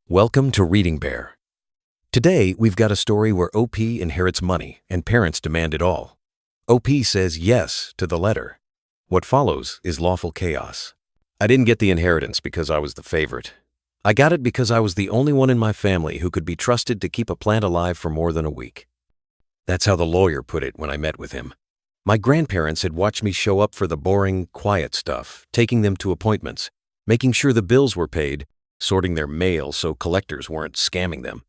Welcome to Reading Bear. Today, we've got a story where OP inherits money and parents demand it all. OP says yes to the letter. What follows is lawful chaos. I didn't get the inheritance because I was the favorite. I got it because I was the only one in my family who could be trusted to keep a plant alive for more than a week. That's how the lawyer put it when I met with him. My grandparents had watched me show up for the boring, quiet stuff, taking them to appointments, making sure the bills were paid, sorting their mail so collectors weren't scamming them.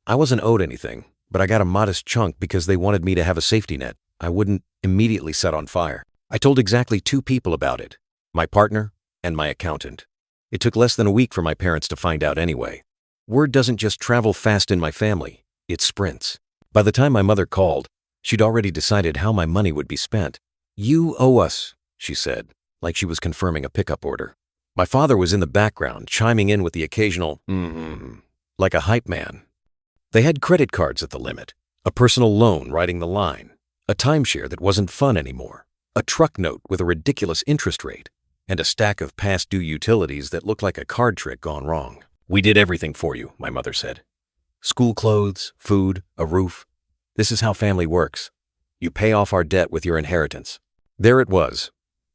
I wasn't owed anything, but I got a modest chunk because they wanted me to have a safety net I wouldn't immediately set on fire. I told exactly 2 people about it, my partner and my accountant. It took less than a week for my parents to find out anyway. Word doesn't just travel fast in my family, it sprints. By the time my mother called, she'd already decided how my money would be spent. "You owe us," she said, like she was confirming a pickup order. My father was in the background, chiming in with the occasional like a hype man. They had credit cards at the limit, a personal loan riding the line, a timeshare that wasn't fun anymore, a truck note with a ridiculous interest rate, and a stack of past due utilities that looked like a card trick gone wrong. "We did everything for you," my mother said. "School clothes, food, a roof. This is how family works. You pay off our debt with your inheritance." There it was.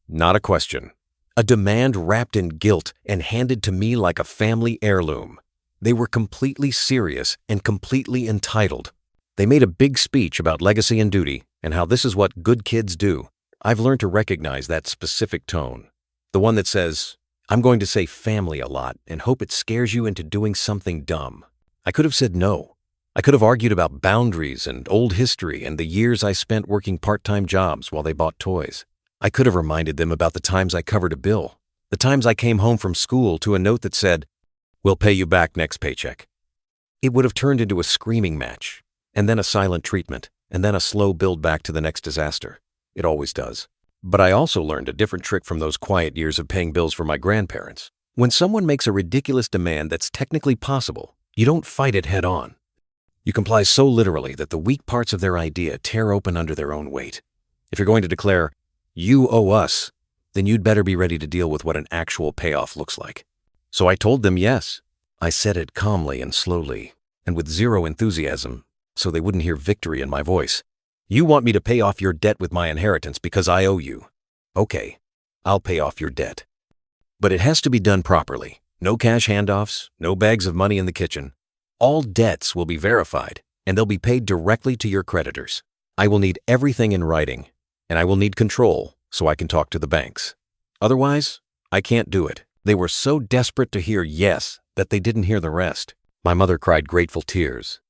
Not a question. A demand wrapped in guilt and handed to me like a family heirloom. They were completely serious and completely entitled. They made a big speech about legacy and duty and how this is what good kids do. I've learned to recognize that specific tone. The one that says, "I'm going to say family a lot and hope it scares you into doing something dumb." I could have said no. I could have argued about boundaries and old history and the years I spent working part-time jobs while they bought toys. I could have reminded them about the times I covered a bill, the times I came home from school to a note that said, "We'll pay you back next paycheck." It would have turned into a screaming match, and then a silent treatment, and then a slow build back to the next disaster. It always does. But I also learned a different trick from those quiet years of paying bills for my grandparents. When someone makes a ridiculous demand that's technically possible, you don't fight it head on. You comply so literally that the weak parts of their idea tear open under their own weight. If you're going to declare, "You owe us," then you'd better be ready to deal with what an actual payoff looks like. So I told them yes. I said it calmly and slowly, and with zero enthusiasm, so they wouldn't hear victory in my voice. "You want me to pay off your debt with my inheritance because I owe you. Okay, I'll pay off your debt. But it has to be done properly. No cash handoffs, no bags of money in the kitchen. All debts will be verified, and they'll be paid directly to your creditors. I will need everything in writing, and I will need control so I can talk to the banks. Otherwise, I can't do it." They were so desperate to hear yes that they didn't hear the rest. My mother cried grateful tears.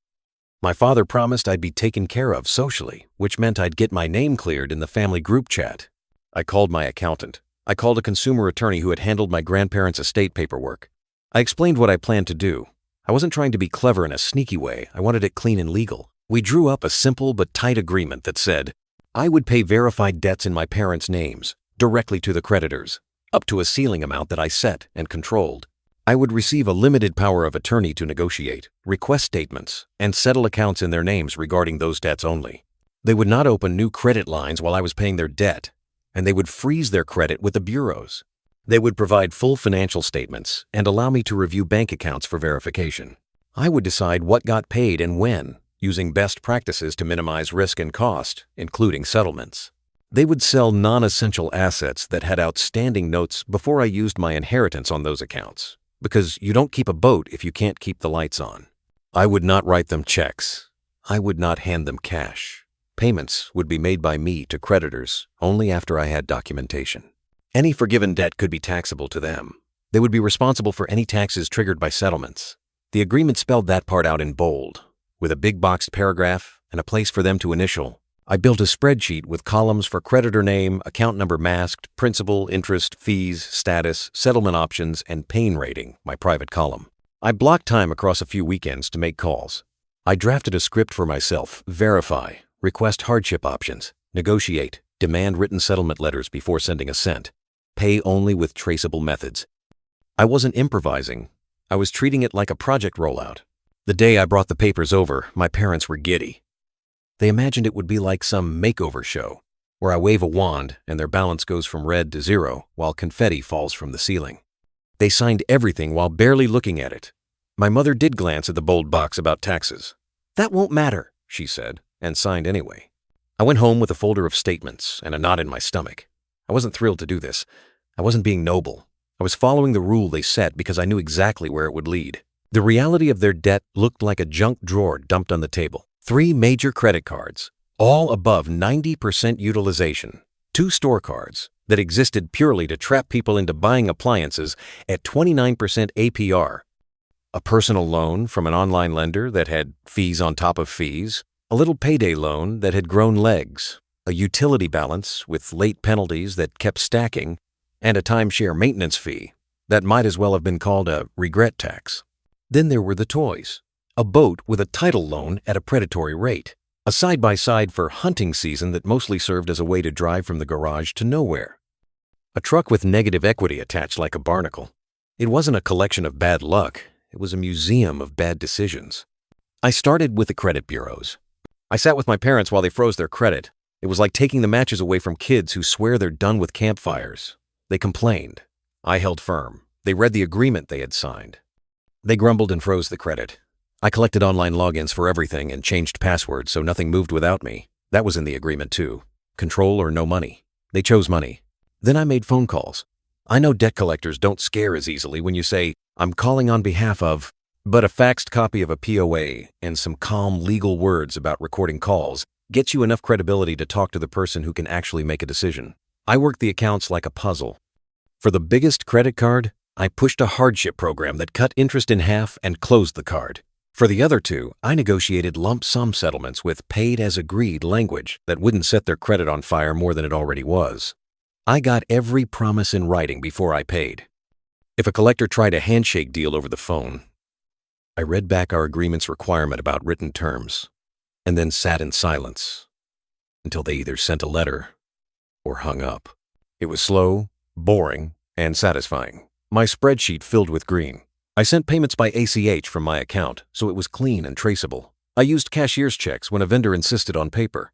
My father promised I'd be taken care of socially, which meant I'd get my name cleared in the family group chat. I called my accountant. I called a consumer attorney who had handled my grandparents' estate paperwork. I explained what I planned to do. I wasn't trying to be clever in a sneaky way. I wanted it clean and legal. We drew up a simple but tight agreement that said, I would pay verified debts in my parents' names, directly to the creditors, up to a ceiling amount that I set and controlled. I would receive a limited power of attorney to negotiate, request statements, and settle accounts in their names regarding those debts only. They would not open new credit lines while I was paying their debt, and they would freeze their credit with the bureaus. They would provide full financial statements and allow me to review bank accounts for verification. I would decide what got paid and when, using best practices to minimize risk and cost, including settlements. They would sell non-essential assets that had outstanding notes before I used my inheritance on those accounts, because you don't keep a boat if you can't keep the lights on. I would not write them checks. I would not hand them cash. Payments would be made by me to creditors only after I had documentation. Any forgiven debt could be taxable to them. They would be responsible for any taxes triggered by settlements. The agreement spelled that part out in bold, with a big boxed paragraph and a place for them to initial. I built a spreadsheet with columns for creditor name, account number masked, principal, interest, fees, status, settlement options, and pain rating, my private column. I blocked time across a few weekends to make calls. I drafted a script for myself: verify, request hardship options, negotiate, demand written settlement letters before sending a cent, pay only with traceable methods. I wasn't improvising. I was treating it like a project rollout. The day I brought the papers over, my parents were giddy. They imagined it would be like some makeover show, where I wave a wand and their balance goes from red to zero while confetti falls from the ceiling. They signed everything while barely looking at it. My mother did glance at the bold box about taxes. "That won't matter," she said, and signed anyway. I went home with a folder of statements and a knot in my stomach. I wasn't thrilled to do this. I wasn't being noble. I was following the rule they set because I knew exactly where it would lead. The reality of their debt looked like a junk drawer dumped on the table. 3 major credit cards, all above 90% utilization. 2 store cards that existed purely to trap people into buying appliances at 29% APR. A personal loan from an online lender that had fees on top of fees. A little payday loan that had grown legs. A utility balance with late penalties that kept stacking. And a timeshare maintenance fee that might as well have been called a regret tax. Then there were the toys. A boat with a title loan at a predatory rate. A side-by-side for hunting season that mostly served as a way to drive from the garage to nowhere. A truck with negative equity attached like a barnacle. It wasn't a collection of bad luck. It was a museum of bad decisions. I started with the credit bureaus. I sat with my parents while they froze their credit. It was like taking the matches away from kids who swear they're done with campfires. They complained. I held firm. They read the agreement they had signed. They grumbled and froze the credit. I collected online logins for everything and changed passwords so nothing moved without me. That was in the agreement too. Control or no money. They chose money. Then I made phone calls. I know debt collectors don't scare as easily when you say, "I'm calling on behalf of," but a faxed copy of a POA and some calm legal words about recording calls gets you enough credibility to talk to the person who can actually make a decision. I worked the accounts like a puzzle. For the biggest credit card, I pushed a hardship program that cut interest in half and closed the card. For the other 2, I negotiated lump sum settlements with paid-as-agreed language that wouldn't set their credit on fire more than it already was. I got every promise in writing before I paid. If a collector tried a handshake deal over the phone, I read back our agreement's requirement about written terms, and then sat in silence until they either sent a letter or hung up. It was slow, boring, and satisfying. My spreadsheet filled with green. I sent payments by ACH from my account, so it was clean and traceable. I used cashier's checks when a vendor insisted on paper.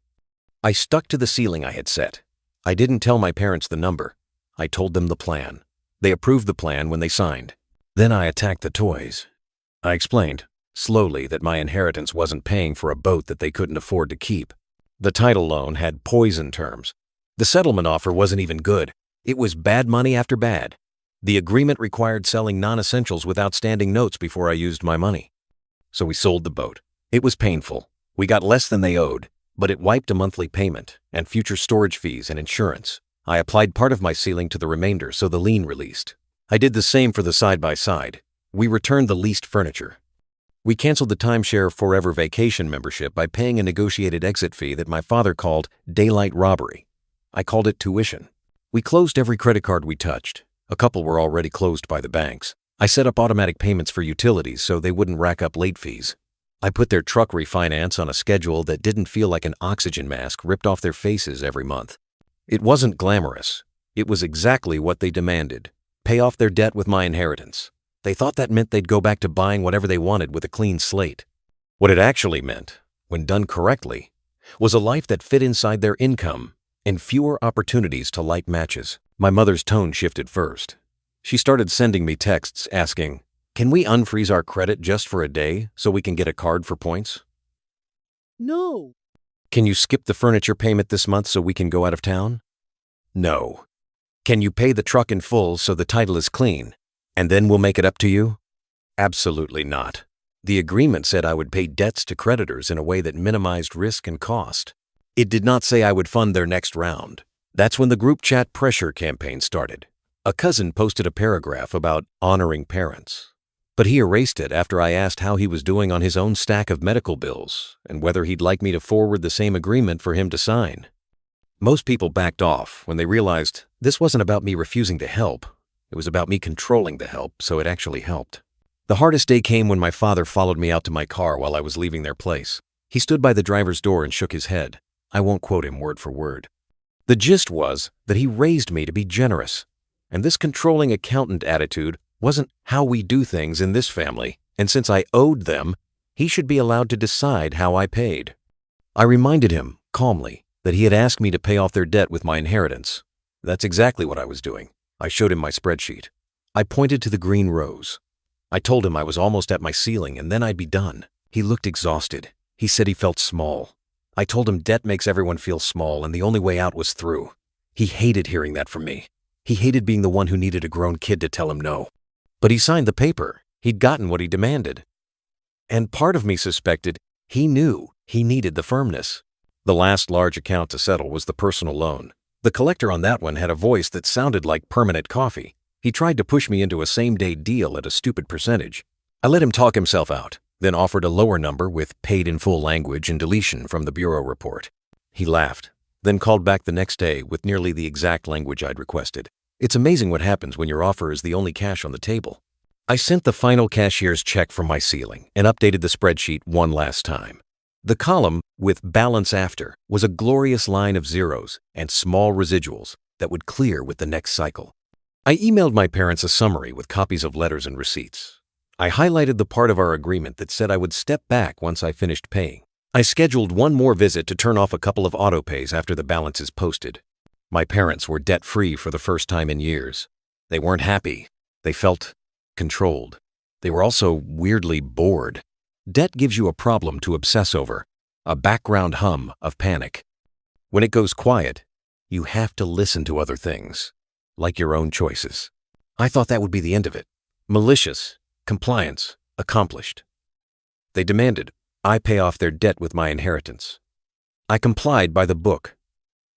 I stuck to the ceiling I had set. I didn't tell my parents the number. I told them the plan. They approved the plan when they signed. Then I attacked the toys. I explained, slowly, that my inheritance wasn't paying for a boat that they couldn't afford to keep. The title loan had poison terms. The settlement offer wasn't even good. It was bad money after bad. The agreement required selling non-essentials with outstanding notes before I used my money. So we sold the boat. It was painful. We got less than they owed, but it wiped a monthly payment and future storage fees and insurance. I applied part of my ceiling to the remainder so the lien released. I did the same for the side-by-side. We returned the leased furniture. We canceled the timeshare Forever Vacation membership by paying a negotiated exit fee that my father called daylight robbery. I called it tuition. We closed every credit card we touched. A couple were already closed by the banks. I set up automatic payments for utilities so they wouldn't rack up late fees. I put their truck refinance on a schedule that didn't feel like an oxygen mask ripped off their faces every month. It wasn't glamorous. It was exactly what they demanded. Pay off their debt with my inheritance. They thought that meant they'd go back to buying whatever they wanted with a clean slate. What it actually meant, when done correctly, was a life that fit inside their income and fewer opportunities to light matches. My mother's tone shifted first. She started sending me texts asking, "Can we unfreeze our credit just for a day so we can get a card for points?" No. "Can you skip the furniture payment this month so we can go out of town?" "No." "Can you pay the truck in full so the title is clean, and then we'll make it up to you?" Absolutely not. The agreement said I would pay debts to creditors in a way that minimized risk and cost. It did not say I would fund their next round. That's when the group chat pressure campaign started. A cousin posted a paragraph about honoring parents, but he erased it after I asked how he was doing on his own stack of medical bills and whether he'd like me to forward the same agreement for him to sign. Most people backed off when they realized this wasn't about me refusing to help. It was about me controlling the help so it actually helped. The hardest day came when my father followed me out to my car while I was leaving their place. He stood by the driver's door and shook his head. I won't quote him word for word. The gist was that he raised me to be generous, and this controlling accountant attitude wasn't how we do things in this family, and since I owed them, he should be allowed to decide how I paid. I reminded him, calmly, that he had asked me to pay off their debt with my inheritance. That's exactly what I was doing. I showed him my spreadsheet. I pointed to the green rows. I told him I was almost at my ceiling and then I'd be done. He looked exhausted. He said he felt small. I told him debt makes everyone feel small and the only way out was through. He hated hearing that from me. He hated being the one who needed a grown kid to tell him no. But he signed the paper. He'd gotten what he demanded. And part of me suspected he knew he needed the firmness. The last large account to settle was the personal loan. The collector on that one had a voice that sounded like permanent coffee. He tried to push me into a same-day deal at a stupid percentage. I let him talk himself out, then offered a lower number with paid in full language and deletion from the bureau report. He laughed, then called back the next day with nearly the exact language I'd requested. It's amazing what happens when your offer is the only cash on the table. I sent the final cashier's check from my ceiling and updated the spreadsheet one last time. The column with balance after was a glorious line of zeros and small residuals that would clear with the next cycle. I emailed my parents a summary with copies of letters and receipts. I highlighted the part of our agreement that said I would step back once I finished paying. I scheduled one more visit to turn off a couple of autopays after the balance is posted. My parents were debt-free for the first time in years. They weren't happy. They felt controlled. They were also weirdly bored. Debt gives you a problem to obsess over, a background hum of panic. When it goes quiet, you have to listen to other things, like your own choices. I thought that would be the end of it. Malicious, compliance, accomplished. They demanded I pay off their debt with my inheritance. I complied by the book.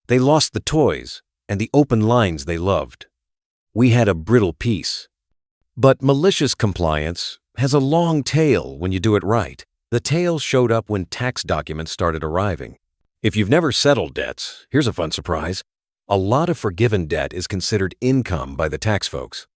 They lost the toys and the open lines they loved. We had a brittle peace. But malicious compliance has a long tail when you do it right. The tail showed up when tax documents started arriving. If you've never settled debts, here's a fun surprise. A lot of forgiven debt is considered income by the tax folks.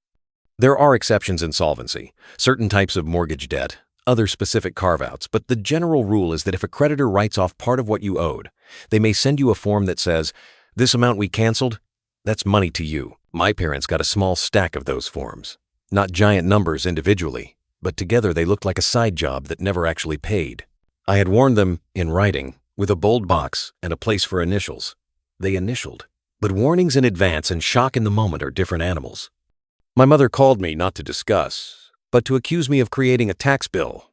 There are exceptions in solvency, certain types of mortgage debt, other specific carve-outs, but the general rule is that if a creditor writes off part of what you owed, they may send you a form that says, "This amount we canceled, that's money to you." My parents got a small stack of those forms. Not giant numbers individually, but together they looked like a side job that never actually paid. I had warned them in writing, with a bold box and a place for initials. They initialed. But warnings in advance and shock in the moment are different animals. My mother called me not to discuss, but to accuse me of creating a tax bill.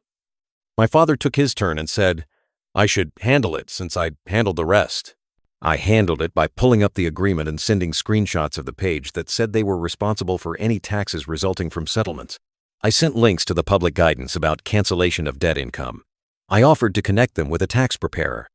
My father took his turn and said, I should handle it since I'd handled the rest. I handled it by pulling up the agreement and sending screenshots of the page that said they were responsible for any taxes resulting from settlements. I sent links to the public guidance about cancellation of debt income. I offered to connect them with a tax preparer.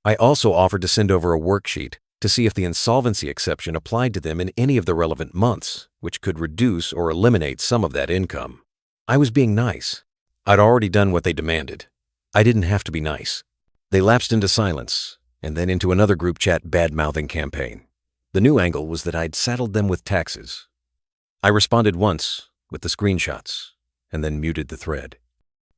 I also offered to send over a worksheet to see if the insolvency exception applied to them in any of the relevant months, which could reduce or eliminate some of that income. I was being nice. I'd already done what they demanded. I didn't have to be nice. They lapsed into silence, and then into another group chat bad-mouthing campaign. The new angle was that I'd saddled them with taxes. I responded once with the screenshots, and then muted the thread.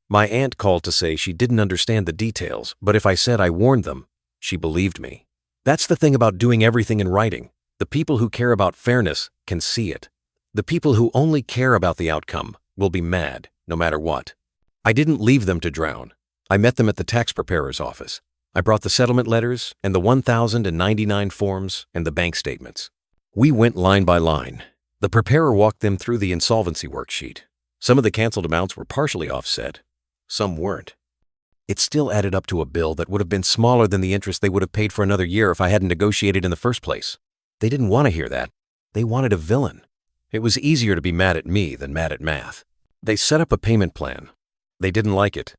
My aunt called to say she didn't understand the details, but if I said I warned them, she believed me. That's the thing about doing everything in writing. The people who care about fairness can see it. The people who only care about the outcome will be mad, no matter what. I didn't leave them to drown. I met them at the tax preparer's office. I brought the settlement letters and the 1,099 forms and the bank statements. We went line by line. The preparer walked them through the insolvency worksheet. Some of the canceled amounts were partially offset. Some weren't. It still added up to a bill that would have been smaller than the interest they would have paid for another year if I hadn't negotiated in the first place. They didn't want to hear that. They wanted a villain. It was easier to be mad at me than mad at math. They set up a payment plan. They didn't like it.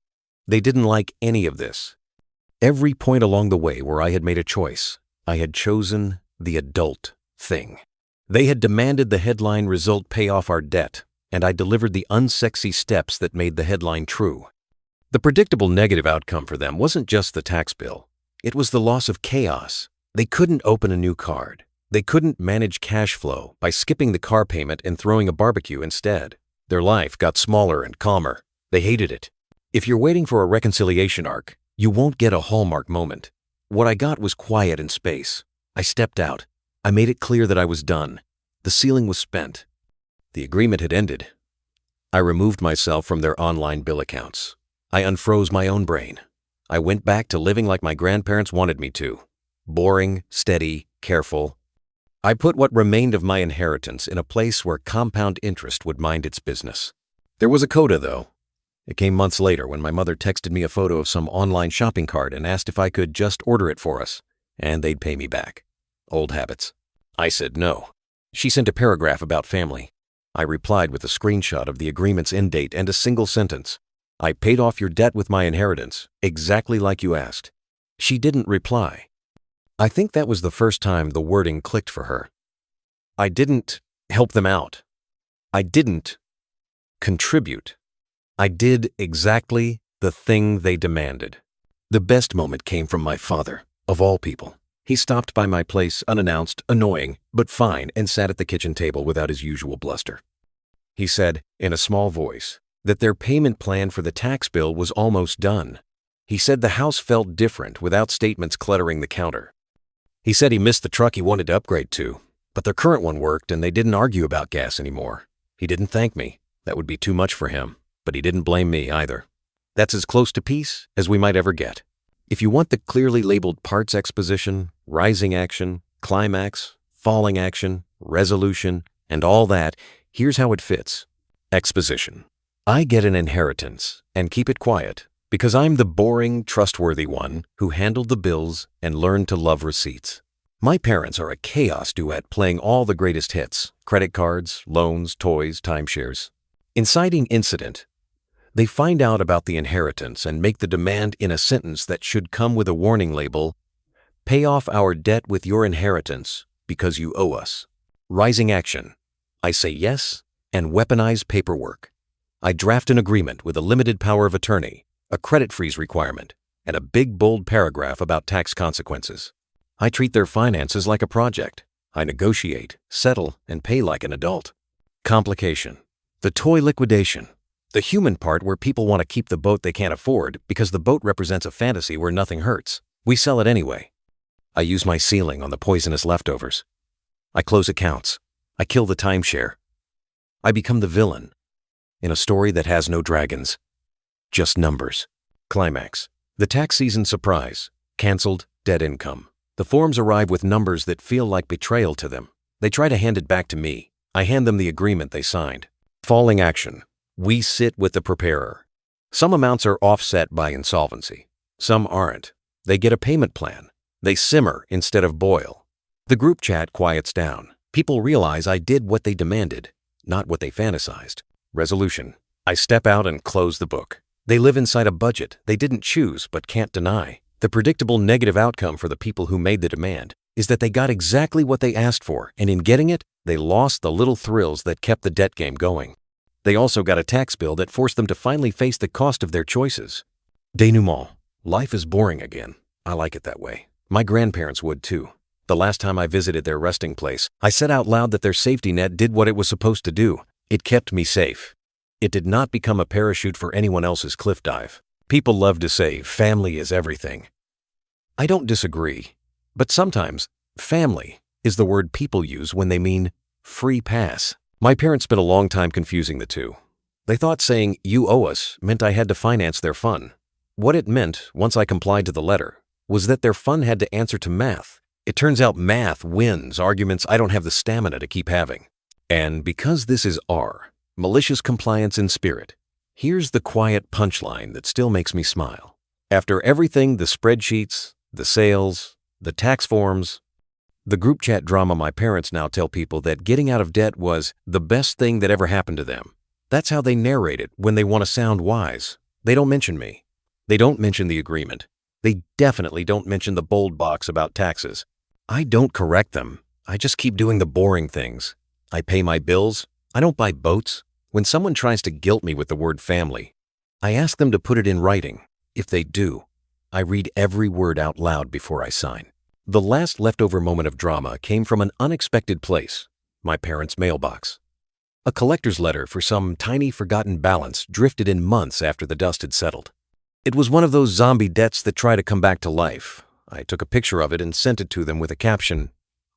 They didn't like any of this. Every point along the way where I had made a choice, I had chosen the adult thing. They had demanded the headline result pay off our debt, and I delivered the unsexy steps that made the headline true. The predictable negative outcome for them wasn't just the tax bill. It was the loss of chaos. They couldn't open a new card. They couldn't manage cash flow by skipping the car payment and throwing a barbecue instead. Their life got smaller and calmer. They hated it. If you're waiting for a reconciliation arc, you won't get a hallmark moment. What I got was quiet and space. I stepped out. I made it clear that I was done. The ceiling was spent. The agreement had ended. I removed myself from their online bill accounts. I unfroze my own brain. I went back to living like my grandparents wanted me to. Boring, steady, careful. I put what remained of my inheritance in a place where compound interest would mind its business. There was a coda, though. It came months later when my mother texted me a photo of some online shopping cart and asked if I could just order it for us, and they'd pay me back. Old habits. I said no. She sent a paragraph about family. I replied with a screenshot of the agreement's end date and a single sentence. I paid off your debt with my inheritance, exactly like you asked. She didn't reply. I think that was the first time the wording clicked for her. I didn't help them out. I didn't contribute. I did exactly the thing they demanded. The best moment came from my father, of all people. He stopped by my place unannounced, annoying, but fine, and sat at the kitchen table without his usual bluster. He said, in a small voice, that their payment plan for the tax bill was almost done. He said the house felt different without statements cluttering the counter. He said he missed the truck he wanted to upgrade to, but their current one worked and they didn't argue about gas anymore. He didn't thank me. That would be too much for him, but he didn't blame me either. That's as close to peace as we might ever get. If you want the clearly labeled parts exposition, rising action, climax, falling action, resolution, and all that, here's how it fits. Exposition. I get an inheritance and keep it quiet because I'm the boring, trustworthy one who handled the bills and learned to love receipts. My parents are a chaos duet playing all the greatest hits, credit cards, loans, toys, timeshares. Inciting incident. They find out about the inheritance and make the demand in a sentence that should come with a warning label, pay off our debt with your inheritance because you owe us. Rising action. I say yes and weaponize paperwork. I draft an agreement with a limited power of attorney, a credit freeze requirement, and a big bold paragraph about tax consequences. I treat their finances like a project. I negotiate, settle, and pay like an adult. Complication. The toy liquidation. The human part where people want to keep the boat they can't afford because the boat represents a fantasy where nothing hurts. We sell it anyway. I use my ceiling on the poisonous leftovers. I close accounts. I kill the timeshare. I become the villain in a story that has no dragons, just numbers. Climax. The tax season surprise. Canceled, dead income. The forms arrive with numbers that feel like betrayal to them. They try to hand it back to me. I hand them the agreement they signed. Falling action. We sit with the preparer. Some amounts are offset by insolvency. Some aren't. They get a payment plan. They simmer instead of boil. The group chat quiets down. People realize I did what they demanded, not what they fantasized. Resolution. I step out and close the book. They live inside a budget they didn't choose but can't deny. The predictable negative outcome for the people who made the demand is that they got exactly what they asked for, and in getting it, they lost the little thrills that kept the debt game going. They also got a tax bill that forced them to finally face the cost of their choices. Denouement. Life is boring again. I like it that way. My grandparents would too. The last time I visited their resting place, I said out loud that their safety net did what it was supposed to do. It kept me safe. It did not become a parachute for anyone else's cliff dive. People love to say family is everything. I don't disagree, but sometimes family is the word people use when they mean free pass. My parents spent a long time confusing the two. They thought saying you owe us meant I had to finance their fun. What it meant, once I complied to the letter, was that their fun had to answer to math. It turns out math wins arguments I don't have the stamina to keep having. And because this is R, malicious compliance in spirit, here's the quiet punchline that still makes me smile. After everything, the spreadsheets, the sales, the tax forms, the group chat drama, my parents now tell people that getting out of debt was the best thing that ever happened to them. That's how they narrate it when they want to sound wise. They don't mention me. They don't mention the agreement. They definitely don't mention the bold box about taxes. I don't correct them. I just keep doing the boring things. I pay my bills. I don't buy boats. When someone tries to guilt me with the word family, I ask them to put it in writing. If they do, I read every word out loud before I sign. The last leftover moment of drama came from an unexpected place, my parents' mailbox. A collector's letter for some tiny forgotten balance drifted in months after the dust had settled. It was one of those zombie debts that try to come back to life. I took a picture of it and sent it to them with a caption,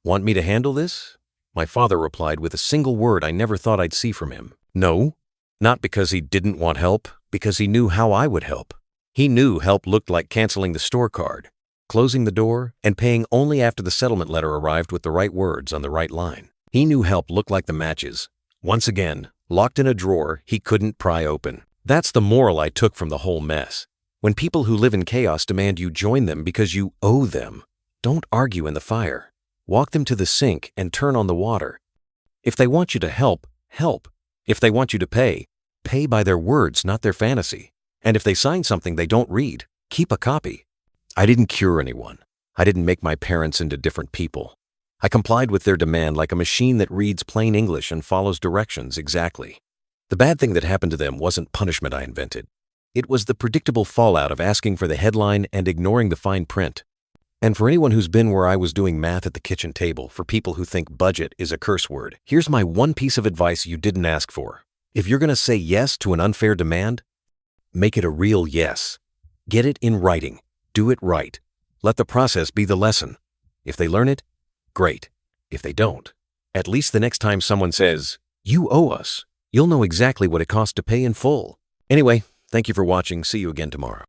"Want me to handle this?" My father replied with a single word I never thought I'd see from him. No. Not because he didn't want help, because he knew how I would help. He knew help looked like canceling the store card, closing the door, and paying only after the settlement letter arrived with the right words on the right line. He knew help looked like the matches. Once again, locked in a drawer he couldn't pry open. That's the moral I took from the whole mess. When people who live in chaos demand you join them because you owe them, don't argue in the fire. Walk them to the sink and turn on the water. If they want you to help, help. If they want you to pay, pay by their words, not their fantasy. And if they sign something they don't read, keep a copy. I didn't cure anyone. I didn't make my parents into different people. I complied with their demand like a machine that reads plain English and follows directions exactly. The bad thing that happened to them wasn't punishment I invented. It was the predictable fallout of asking for the headline and ignoring the fine print. And for anyone who's been where I was doing math at the kitchen table, for people who think budget is a curse word, here's my one piece of advice you didn't ask for. If you're going to say yes to an unfair demand, make it a real yes. Get it in writing. Do it right. Let the process be the lesson. If they learn it, great. If they don't, at least the next time someone says, "You owe us," you'll know exactly what it costs to pay in full. Anyway, thank you for watching. See you again tomorrow.